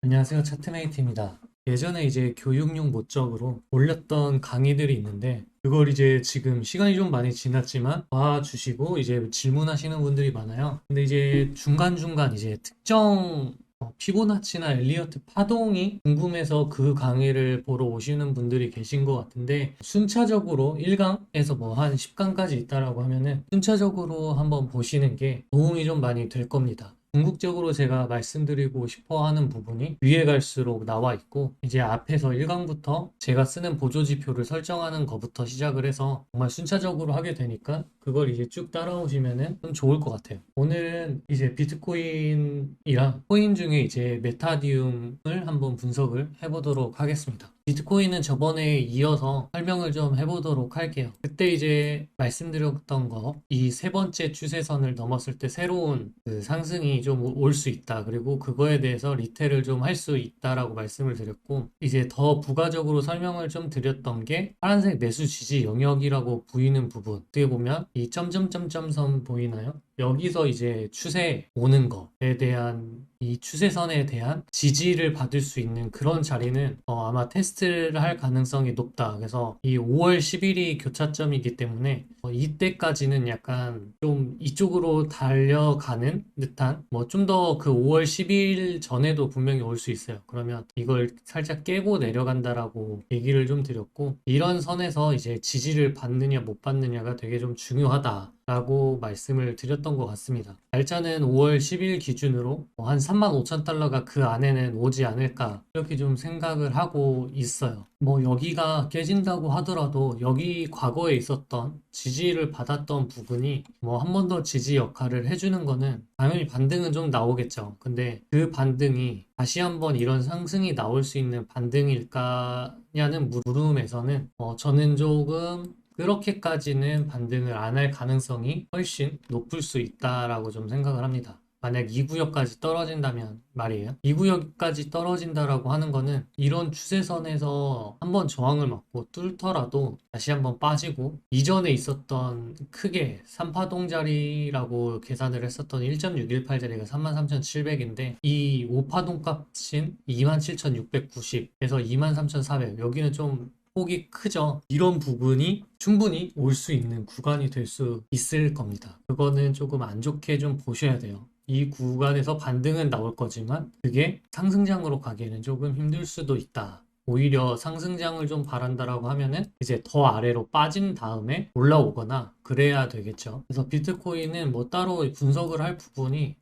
안녕하세요. 차트메이트입니다. 예전에 이제 교육용 목적으로 올렸던 강의들이 있는데, 그걸 이제 지금 시간이 좀 많이 지났지만 봐주시고 이제 질문하시는 분들이 많아요. 근데 이제 중간중간 이제 특정 피보나치나 엘리어트 파동이 궁금해서 그 강의를 보러 오시는 분들이 계신 것 같은데, 순차적으로 1강에서 뭐 한 10강까지 있다라고 하면은 순차적으로 한번 보시는 게 도움이 좀 많이 될 겁니다. 궁극적으로 제가 말씀드리고 싶어 하는 부분이 위에 갈수록 나와 있고, 이제 앞에서 1강부터 제가 쓰는 보조지표를 설정하는 것부터 시작을 해서 정말 순차적으로 하게 되니까 그걸 이제 쭉 따라오시면은 좀 좋을 것 같아요. 오늘은 이제 비트코인이랑 코인 중에 이제 메타디움을 한번 분석을 해보도록 하겠습니다. 비트코인은 저번에 이어서 설명을 좀 해보도록 할게요. 그때 이제 말씀드렸던 거, 이 세 번째 추세선을 넘었을 때 새로운 그 상승이 좀 올 수 있다. 그리고 그거에 대해서 리테를 좀 할 수 있다라고 말씀을 드렸고, 이제 더 부가적으로 설명을 좀 드렸던 게 파란색 매수 지지 영역이라고 보이는 부분. 어떻게 보면 이 점점점점선 보이나요? 여기서 이제 추세 오는 거에 대한 이 추세선에 대한 지지를 받을 수 있는 그런 자리는 아마 테스트를 할 가능성이 높다. 그래서 이 5월 10일이 교차점이기 때문에 이때까지는 약간 좀 이쪽으로 달려가는 듯한 뭐 좀 더 그 5월 10일 전에도 분명히 올 수 있어요. 그러면 이걸 살짝 깨고 내려간다라고 얘기를 좀 드렸고, 이런 선에서 이제 지지를 받느냐 못 받느냐가 되게 좀 중요하다. 라고 말씀을 드렸던 것 같습니다. 날짜는 5월 10일 기준으로 한 35,000달러가 그 안에는 오지 않을까 이렇게 좀 생각을 하고 있어요. 뭐 여기가 깨진다고 하더라도 여기 과거에 있었던 지지를 받았던 부분이 뭐 한 번 더 지지 역할을 해주는 거는 당연히 반등은 좀 나오겠죠. 근데 그 반등이 다시 한번 이런 상승이 나올 수 있는 반등일까냐는 물음에서는 저는 조금 그렇게까지는 반등을 안 할 가능성이 훨씬 높을 수 있다라고 좀 생각을 합니다. 만약 2구역까지 떨어진다면 말이에요. 2구역까지 떨어진다라고 하는 거는 이런 추세선에서 한번 저항을 맞고 뚫더라도 다시 한번 빠지고, 이전에 있었던 크게 3파동짜리라고 계산을 했었던 1.618짜리가 33,700인데 이 5파동 값인 27,690에서 23,400, 여기는 좀 폭이 크죠. 이런 부분이 충분히 올 수 있는 구간이 될 수 있을 겁니다. 그거는 조금 안 좋게 좀 보셔야 돼요. 이 구간에서 반등은 나올 거지만 그게 상승장으로 가기에는 조금 힘들 수도 있다. 오히려 상승장을 좀 바란다라고 하면은 이제 더 아래로 빠진 다음에 올라오거나 그래야 되겠죠. 그래서 비트코인은 뭐 따로 분석을 할 부분이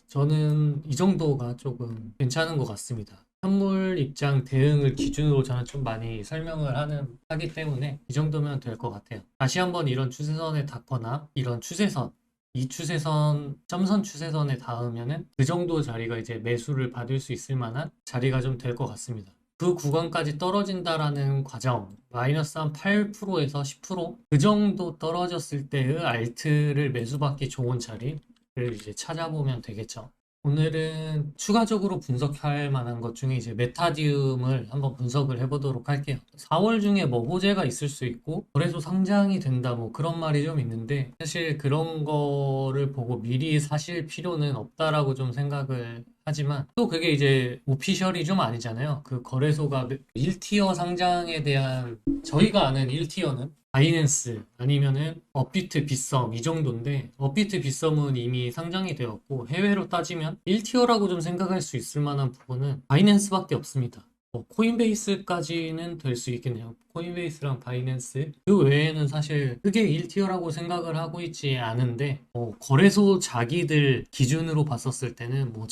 저는 이 정도가 조금 괜찮은 것 같습니다. 선물 입장 대응을 기준으로 저는 좀 많이 설명을 하기 때문에 이 정도면 될 것 같아요. 다시 한번 이런 추세선에 닿거나 이런 추세선, 이 추세선, 점선 추세선에 닿으면은 그 정도 자리가 이제 매수를 받을 수 있을 만한 자리가 좀 될 것 같습니다. 그 구간까지 떨어진다라는 과정, 마이너스 한 8%에서 10%그 정도 떨어졌을 때의 알트를 매수받기 좋은 자리를 이제 찾아보면 되겠죠. 오늘은 추가적으로 분석할 만한 것 중에 이제 메타디움을 한번 분석을 해보도록 할게요. 4월 중에 뭐 호재가 있을 수 있고 거래소 상장이 된다 뭐 그런 말이 좀 있는데, 사실 그런 거를 보고 미리 사실 필요는 없다라고 좀 생각을 하지만, 또 그게 이제 오피셜이 좀 아니잖아요. 그 거래소가 1티어 상장에 대한, 저희가 아는 1티어는 바이낸스 아니면은 업비트 빗썸 이 정도인데, 업비트 빗썸은 이미 상장이 되었고 해외로 따지면 1티어라고 좀 생각할 수 있을 만한 부분은 바이낸스밖에 없습니다. 코인베이스까지는 될 수 있겠네요. 코인베이스랑 바이낸스 그 외에는 사실 크게 1티어라고 생각을 하고 있지 않은데, 거래소 자기들 기준으로 봤었을 때는 뭐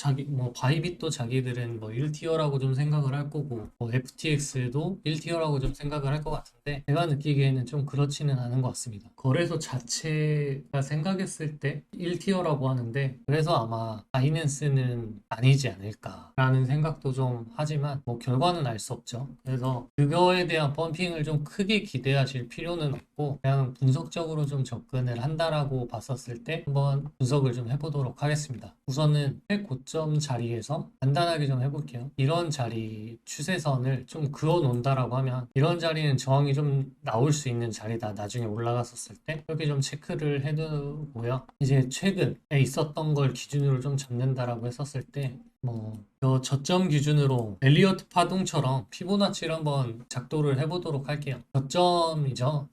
바이빗도 자기들은 뭐 1티어라고 좀 생각을 할 거고, FTX도 1티어라고 좀 생각을 할 것 같은데, 제가 느끼기에는 좀 그렇지는 않은 것 같습니다. 거래소 자체가 생각했을 때 1티어라고 하는데, 그래서 아마 바이낸스는 아니지 않을까라는 생각도 좀 하지만 뭐 결과는 알 수 없죠. 그래서 그거에 대한 펌핑을 좀 크게 기대하실 필요는 없고, 그냥 분석적으로 좀 접근을 한다라고 봤었을 때 한번 분석을 좀 해보도록 하겠습니다. 우선은 최고점 자리에서 간단하게 좀 해볼게요. 이런 자리 추세선을 좀 그어 놓는다라고 하면 이런 자리는 저항이 좀 나올 수 있는 자리다. 나중에 올라갔었을 때 이렇게 좀 체크를 해두고요. 이제 최근에 있었던 걸 기준으로 좀 잡는다라고 했었을 때 뭐 저점 기준으로 엘리어트 파동처럼 피보나치를 한번 작도를 해보도록 할게요. 저점이죠.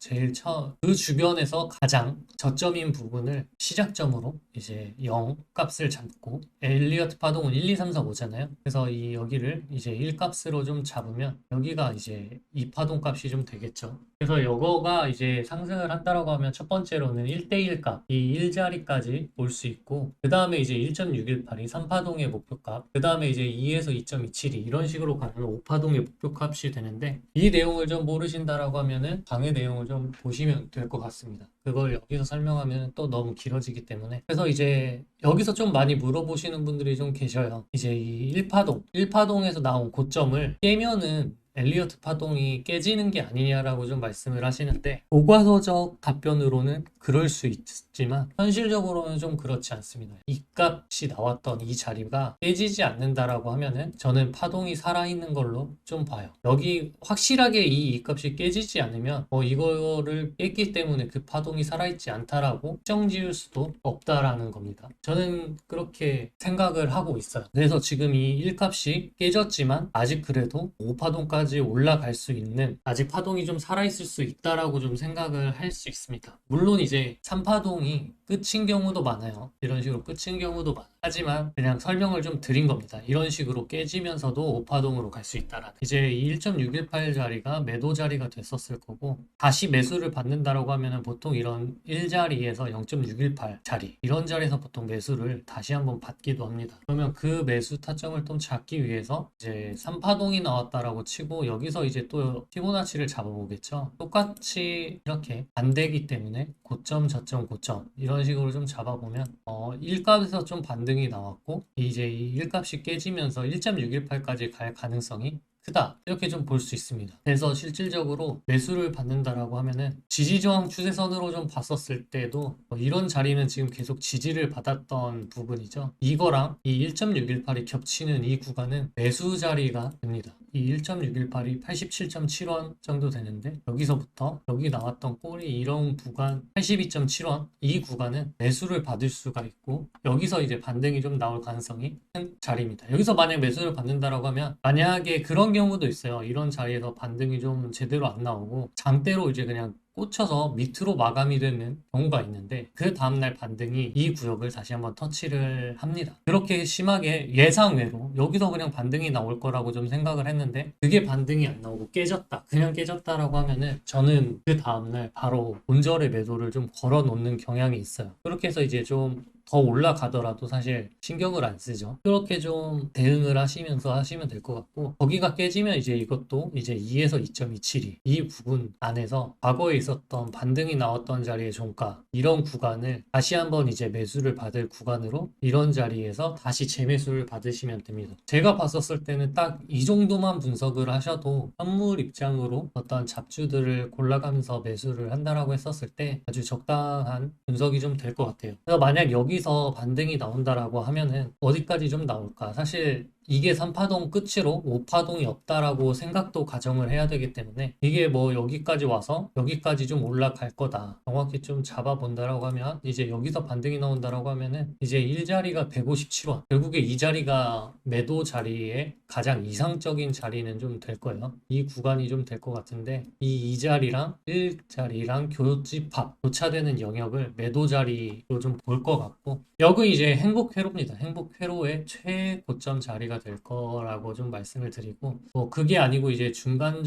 그 주변에서 가장 저점인 부분을 시작점으로 이제 0 값을 잡고, 엘리어트 파동은 1, 2, 3, 4, 5잖아요. 그래서 여기를 이제 1 값으로 좀 잡으면 여기가 이제 이 파동 값이 좀 되겠죠. 그래서 요거가 이제 상승을 한다라고 하면 첫 번째로는 1대1 값, 이 1자리까지 올 수 있고, 그 다음에 이제 1.618이 3파동의 목표값, 그 다음에 이제 2에서 2.272 이런 식으로 가면 5파동의 목표값이 되는데, 이 내용을 좀 모르신다라고 하면은 강의 내용을 좀 보시면 될 것 같습니다. 그걸 여기서 설명하면 또 너무 길어지기 때문에. 그래서 이제 여기서 좀 많이 물어보시는 분들이 좀 계셔요. 이제 이 1파동에서 나온 고점을 깨면은 엘리어트 파동이 깨지는 게 아니냐라고 좀 말씀을 하시는데, 교과서적 답변으로는 그럴 수 있지만 현실적으로는 좀 그렇지 않습니다. 이 값이 나왔던 이 자리가 깨지지 않는다라고 하면은 저는 파동이 살아있는 걸로 좀 봐요. 여기 확실하게 이 값이 깨지지 않으면 이거를 깼기 때문에 그 파동이 살아있지 않다라고 특정 지을 수도 없다라는 겁니다. 저는 그렇게 생각을 하고 있어요. 그래서 지금 이 1값이 깨졌지만 아직 그래도 5파동까지 올라갈 수 있는, 아직 파동이 좀 살아있을 수 있다라고 좀 생각을 할 수 있습니다. 물론 이제 3파동이 끝인 경우도 많아요. 이런 식으로 끝인 경우도 많아요. 하지만 그냥 설명을 좀 드린 겁니다. 이런 식으로 깨지면서도 5파동으로 갈 수 있다라는. 이제 이 1.618 자리가 매도 자리가 됐었을 거고, 다시 매수를 받는다라고 하면은 보통 이런 1자리에서 0.618 자리, 이런 자리에서 보통 매수를 다시 한번 받기도 합니다. 그러면 그 매수 타점을 좀 잡기 위해서 이제 3파동이 나왔다라고 치고, 여기서 이제 또 피보나치를 잡아보겠죠. 똑같이 이렇게 반대기 때문에 고점, 저점, 고점 이런 식으로 좀 잡아보면 1값에서 좀 반등이 나왔고, 이제 이 1값이 깨지면서 1.618까지 갈 가능성이 크다, 이렇게 좀 볼 수 있습니다. 그래서 실질적으로 매수를 받는다라고 하면은 지지저항 추세선으로 좀 봤었을 때도 이런 자리는 지금 계속 지지를 받았던 부분이죠. 이거랑 이 1.618이 겹치는 이 구간은 매수 자리가 됩니다. 이 1.618이 87.7원 정도 되는데, 여기서부터 여기 나왔던 꼬리 이런 구간 82.7원, 이 구간은 매수를 받을 수가 있고, 여기서 이제 반등이 좀 나올 가능성이 큰 자리입니다. 여기서 만약 매수를 받는다라고 하면, 만약에 그런 경우도 있어요. 이런 자리에서 반등이 좀 제대로 안 나오고 장대로 이제 그냥 꽂혀서 밑으로 마감이 되는 경우가 있는데, 그 다음날 반등이 이 구역을 다시 한번 터치를 합니다. 그렇게 심하게 예상외로 여기서 그냥 반등이 나올 거라고 좀 생각을 했는데, 그게 반등이 안 나오고 깨졌다, 그냥 깨졌다라고 하면은 저는 그 다음날 바로 본절의 매도를 좀 걸어 놓는 경향이 있어요. 그렇게 해서 이제 좀 더 올라가더라도 사실 신경을 안 쓰죠. 그렇게 좀 대응을 하시면서 하시면 될 것 같고, 거기가 깨지면 이제 이것도 이제 2에서 2.272 이 부분 안에서 과거에 있었던 반등이 나왔던 자리의 종가, 이런 구간을 다시 한번 이제 매수를 받을 구간으로, 이런 자리에서 다시 재매수를 받으시면 됩니다. 제가 봤었을 때는 딱 이 정도만 분석을 하셔도 현물 입장으로 어떤 잡주들을 골라가면서 매수를 한다라고 했었을 때 아주 적당한 분석이 좀 될 것 같아요. 그래서 만약 여기서 반등이 나온다라고 하면은 어디까지 좀 나올까? 사실 이게 3파동 끝으로 5파동이 없다라고 생각도 가정을 해야 되기 때문에, 이게 뭐 여기까지 와서 여기까지 좀 올라갈 거다, 정확히 좀 잡아본다라고 하면, 이제 여기서 반등이 나온다라고 하면은 이제 1자리가 157원, 결국에 이 자리가 매도 자리의 가장 이상적인 자리는 좀 될 거예요. 이 구간이 좀 될 것 같은데, 이 2자리랑 1자리랑 교집합, 교차되는 영역을 매도 자리로 좀 볼 것 같고, 여기 이제 행복회로입니다. 행복회로의 최고점 자리가 될 거라고 좀 말씀을 드리고, 뭐 그게 아니고 이제 중간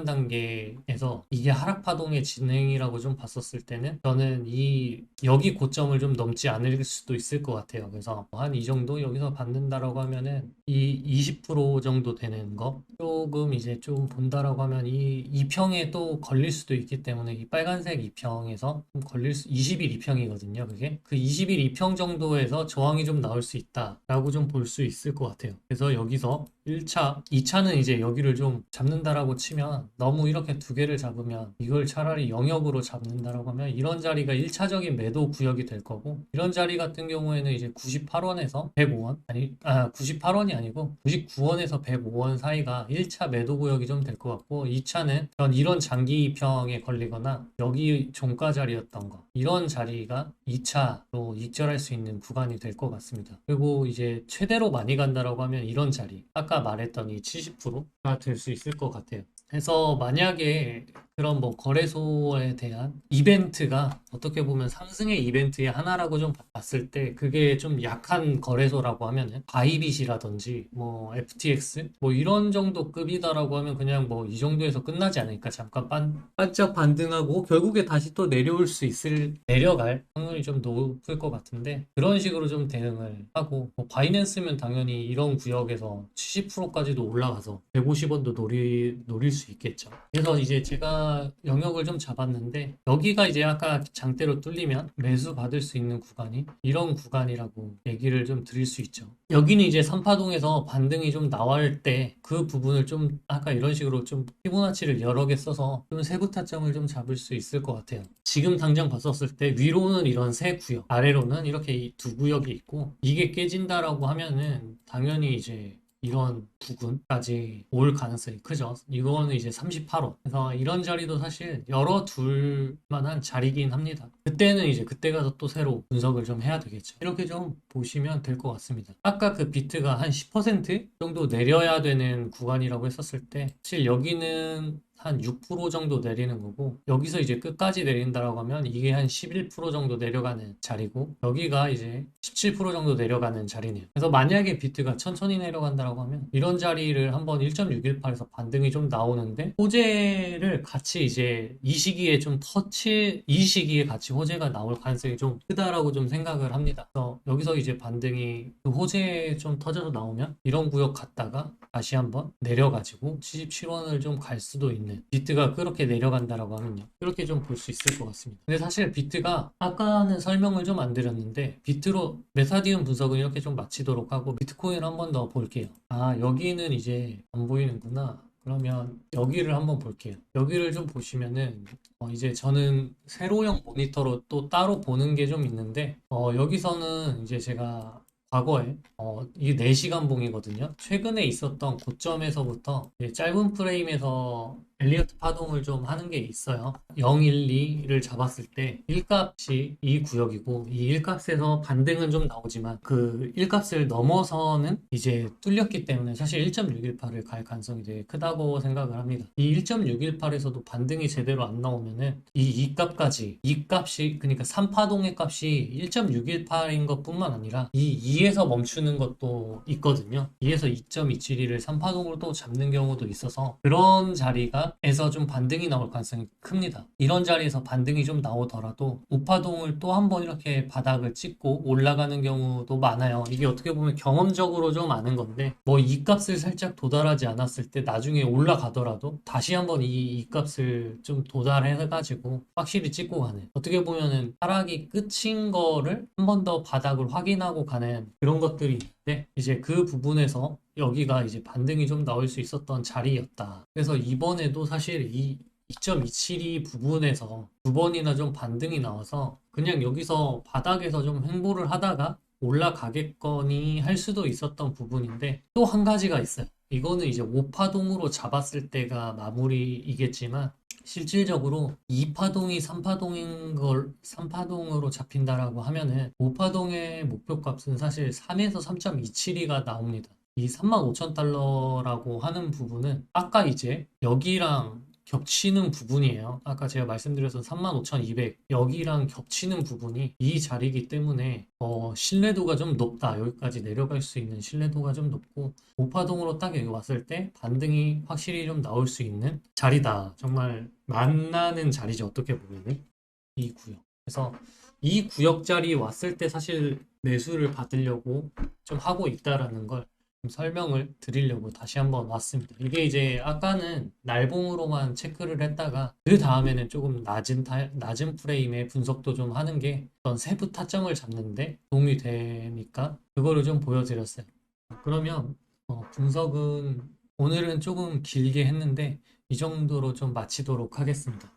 단계에서 이게 하락 파동의 진행이라고 좀 봤었을 때는, 저는 여기 고점을 좀 넘지 않을 수도 있을 것 같아요. 그래서 한 이 정도 여기서 받는다라고 하면은 이 20% 정도 되는 거 조금 이제 좀 본다라고 하면, 이 2평에 또 걸릴 수도 있기 때문에, 이 빨간색 2평에서 좀 걸릴 20일 2평이거든요. 그게 그 20일 2평 정도에서 저항이 좀 나올 수 있다라고 좀 볼 수 있을 것 같아요. 그래서 여기서 1차, 2차는 이제 여기를 좀 잡는다라고 치면, 너무 이렇게 두 개를 잡으면 이걸 차라리 영역으로 잡는다라고 하면 이런 자리가 1차적인 매도 구역이 될 거고, 이런 자리 같은 경우에는 이제 98원에서 105원, 98원이 아니고 99원에서 105원 사이가 1차 매도 구역이 좀 될 것 같고, 2차는 전 이런 장기 평에 걸리거나 여기 종가 자리였던 거, 이런 자리가 2차로 정도 익절할 수 있는 구간이 될 것 같습니다. 그리고 이제 최대로 많이 간다라고 하면 이런 자리, 아까 말했던 이 70%가 될 수 있을 것 같아요. 그래서 만약에 그런 뭐 거래소에 대한 이벤트가 어떻게 보면 상승의 이벤트의 하나라고 좀 봤을 때 그게 좀 약한 거래소라고 하면은 바이빗이라든지 뭐 FTX 뭐 이런 정도 급이다라고 하면 그냥 뭐 이 정도에서 끝나지 않을까. 잠깐 반짝 반등하고 결국에 다시 또 내려갈 확률이 좀 높을 것 같은데, 그런 식으로 좀 대응을 하고, 뭐 바이낸스면 당연히 이런 구역에서 70%까지도 올라가서 150원도 노릴 수 있겠죠. 그래서 이제 제가 영역을 좀 잡았는데, 여기가 이제 아까 장대로 뚫리면 매수 받을 수 있는 구간이 이런 구간이라고 얘기를 좀 드릴 수 있죠. 여기는 이제 삼파동에서 반등이 좀 나올 때 그 부분을 좀 아까 이런 식으로 좀 피보나치를 여러 개 써서 좀 세부 타점을 좀 잡을 수 있을 것 같아요. 지금 당장 봤었을 때 위로는 이런 세 구역, 아래로는 이렇게 이 두 구역이 있고, 이게 깨진다라고 하면은 당연히 이제 이런 부근까지 올 가능성이 크죠. 이거는 이제 38원. 그래서 이런 자리도 사실 열어둘 만한 자리긴 합니다. 그때는 이제 그때 가서 또 새로 분석을 좀 해야 되겠죠. 이렇게 좀 보시면 될 것 같습니다. 아까 그 비트가 한 10% 정도 내려야 되는 구간이라고 했었을 때, 사실 여기는 한 6% 정도 내리는 거고, 여기서 이제 끝까지 내린다라고 하면 이게 한 11% 정도 내려가는 자리고, 여기가 이제 17% 정도 내려가는 자리네요. 그래서 만약에 비트가 천천히 내려간다라고 하면 이런 자리를 한번 1.618에서 반등이 좀 나오는데, 호재를 같이 이제 이 시기에 같이 호재가 나올 가능성이 좀 크다라고 좀 생각을 합니다. 그래서 여기서 이제 반등이 그 호재 좀 터져서 나오면 이런 구역 갔다가 다시 한번 내려가지고 77원을 좀 갈 수도 있는, 비트가 그렇게 내려간다라고 하면요, 이렇게 좀 볼 수 있을 것 같습니다. 근데 사실 비트가 아까는 설명을 좀 안 드렸는데, 비트로 메타디움 분석은 이렇게 좀 마치도록 하고 비트코인 한 번 더 볼게요. 아, 여기는 이제 안 보이는구나. 그러면 여기를 한번 볼게요. 여기를 좀 보시면은 이제 저는 세로형 모니터로 또 따로 보는 게 좀 있는데, 여기서는 이제 제가 과거에 이게 4시간 봉이거든요. 최근에 있었던 고점에서부터 이제 짧은 프레임에서 엘리어트 파동을 좀 하는 게 있어요. 012를 잡았을 때 1값이 이 구역이고, 이 1값에서 반등은 좀 나오지만 그 1값을 넘어서는 이제 뚫렸기 때문에 사실 1.618을 갈 가능성이 되게 크다고 생각을 합니다. 이 1.618에서도 반등이 제대로 안 나오면은 이 2값까지, 이 값이 그러니까 3파동의 값이 1.618인 것뿐만 아니라 이 2에서 멈추는 것도 있거든요. 2에서 2.272를 3파동으로 또 잡는 경우도 있어서 그런 자리가 에서 좀 반등이 나올 가능성이 큽니다. 이런 자리에서 반등이 좀 나오더라도 5파동을 또 한 번 이렇게 바닥을 찍고 올라가는 경우도 많아요. 이게 어떻게 보면 경험적으로 좀 아는 건데, 뭐 이 값을 살짝 도달하지 않았을 때 나중에 올라가더라도 다시 한번 이 값을 좀 도달해가지고 확실히 찍고 가는, 어떻게 보면은 하락이 끝인 거를 한 번 더 바닥을 확인하고 가는 그런 것들이 있는데, 이제 그 부분에서 여기가 이제 반등이 좀 나올 수 있었던 자리였다. 그래서 이번에도 사실 이 2.272 부분에서 두 번이나 좀 반등이 나와서 그냥 여기서 바닥에서 좀 횡보를 하다가 올라가겠거니 할 수도 있었던 부분인데, 또 한 가지가 있어요. 이거는 이제 5파동으로 잡았을 때가 마무리이겠지만, 실질적으로 2파동이 3파동으로 잡힌다라고 하면은 5파동의 목표값은 사실 3에서 3.272가 나옵니다. 이 35,000달러라고 하는 부분은 아까 이제 여기랑 겹치는 부분이에요. 아까 제가 말씀드려서 35,200 여기랑 겹치는 부분이 이 자리이기 때문에 신뢰도가 좀 높다. 여기까지 내려갈 수 있는 신뢰도가 좀 높고, 5파동으로 딱 여기 왔을 때 반등이 확실히 좀 나올 수 있는 자리다. 정말 만나는 자리죠. 어떻게 보면은 이 구역. 그래서 이 구역 자리 왔을 때 사실 매수를 받으려고 좀 하고 있다라는 걸 좀 설명을 드리려고 다시 한번 왔습니다. 이게 이제 아까는 날봉으로만 체크를 했다가 그 다음에는 조금 낮은 프레임의 분석도 좀 하는 게 어떤 세부 타점을 잡는데 도움이 되니까 그거를 좀 보여드렸어요. 그러면 분석은 오늘은 조금 길게 했는데 이 정도로 좀 마치도록 하겠습니다.